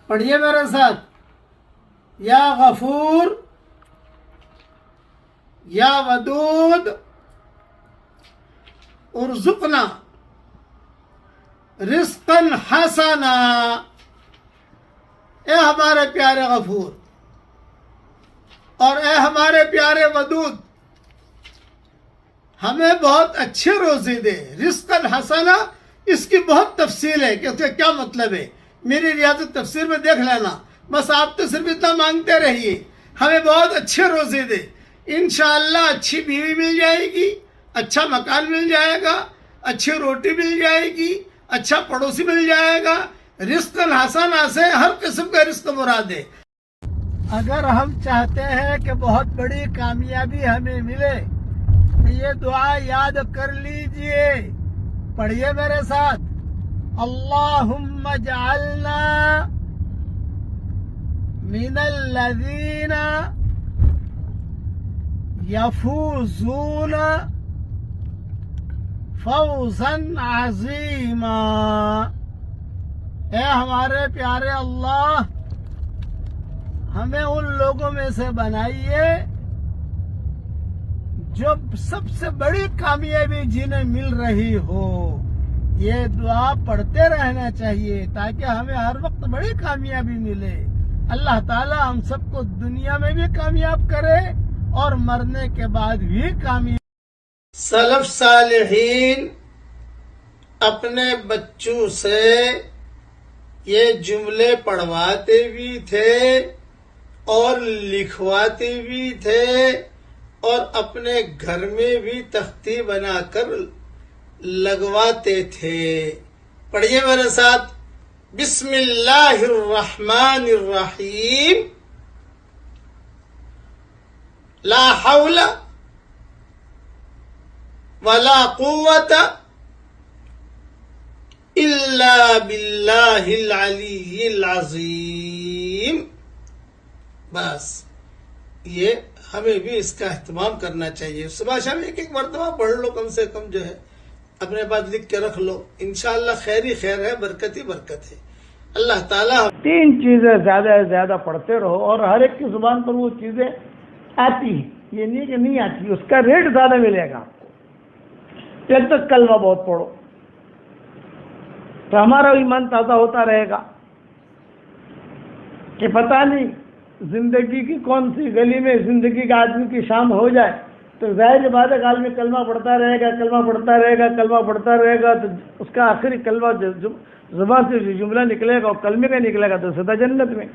پڑھیے میرے ساتھ، یا غفور یا ودود ارزقنا رزقا حسنا۔ اے ہمارے پیارے غفور اور اے ہمارے پیارے ودود، ہمیں بہت اچھے روزے دے۔ رزقا حسنا، اس کی بہت تفصیل ہے کہ اس کا کیا مطلب ہے، میری ریاض تفسیر میں دیکھ لینا۔ بس آپ تو صرف اتنا مانگتے رہیے، ہمیں بہت اچھے روزے دے، انشاءاللہ اچھی بیوی مل جائے گی، اچھا مکان مل جائے گا، اچھی روٹی مل جائے گی، اچھا پڑوسی مل جائے گا۔ رزق حسنا سے ہر قسم کا رزق مراد ہے۔ اگر ہم چاہتے ہیں کہ بہت بڑی کامیابی ہمیں ملے تو یہ دعا یاد کر لیجئے، پڑھیے میرے ساتھ، اللہم اجعلنا من الذین یفوزون فوزا عظیما۔ اے ہمارے پیارے اللہ، ہمیں ان لوگوں میں سے بنائیے جو سب سے بڑی کامیابی جنہیں مل رہی ہو۔ یہ دعا پڑھتے رہنا چاہیے تاکہ ہمیں ہر وقت بڑی کامیابی ملے۔ اللہ تعالی ہم سب کو دنیا میں بھی کامیاب کرے اور مرنے کے بعد بھی کامیاب۔ سلف صالحین اپنے بچوں سے یہ جملے پڑھواتے بھی تھے اور لکھواتے بھی تھے اور اپنے گھر میں بھی تختی بنا کر لگواتے تھے۔ پڑھیے میرے ساتھ، بسم اللہ الرحمن الرحیم، لا حول ولا قوت الا باللہ العلی العظیم۔ بس یہ ہمیں بھی اس کا اہتمام کرنا چاہیے۔ صبح شام ایک ایک مرتبہ پڑھ لو، کم سے کم جو ہے اپنے پاس لکھ کے رکھ لو، انشاءاللہ خیر ہی خیر ہے، برکت ہی برکت ہے۔ اللہ تعالیٰ تین چیزیں زیادہ سے زیادہ پڑھتے رہو اور ہر ایک کی زبان پر وہ چیزیں آتی ہیں، یہ نہیں کہ نہیں آتی، اس کا ریٹ زیادہ ملے گا آپ کو۔ ایک تو کلمہ بہت پڑھو تو ہمارا ایمان تازہ ہوتا رہے گا کہ پتہ نہیں زندگی کی کون سی گلی میں زندگی کا آدمی کی شام ہو جائے تو ظاہر بات ہے آدمی کلمہ پڑھتا رہے گا، کلمہ پڑھتا رہے گا، کلمہ پڑھتا رہے گا، تو اس کا آخری کلمہ زبان سے جو جملہ نکلے گا وہ کلمے کا نکلے گا تو سدا جنت میں۔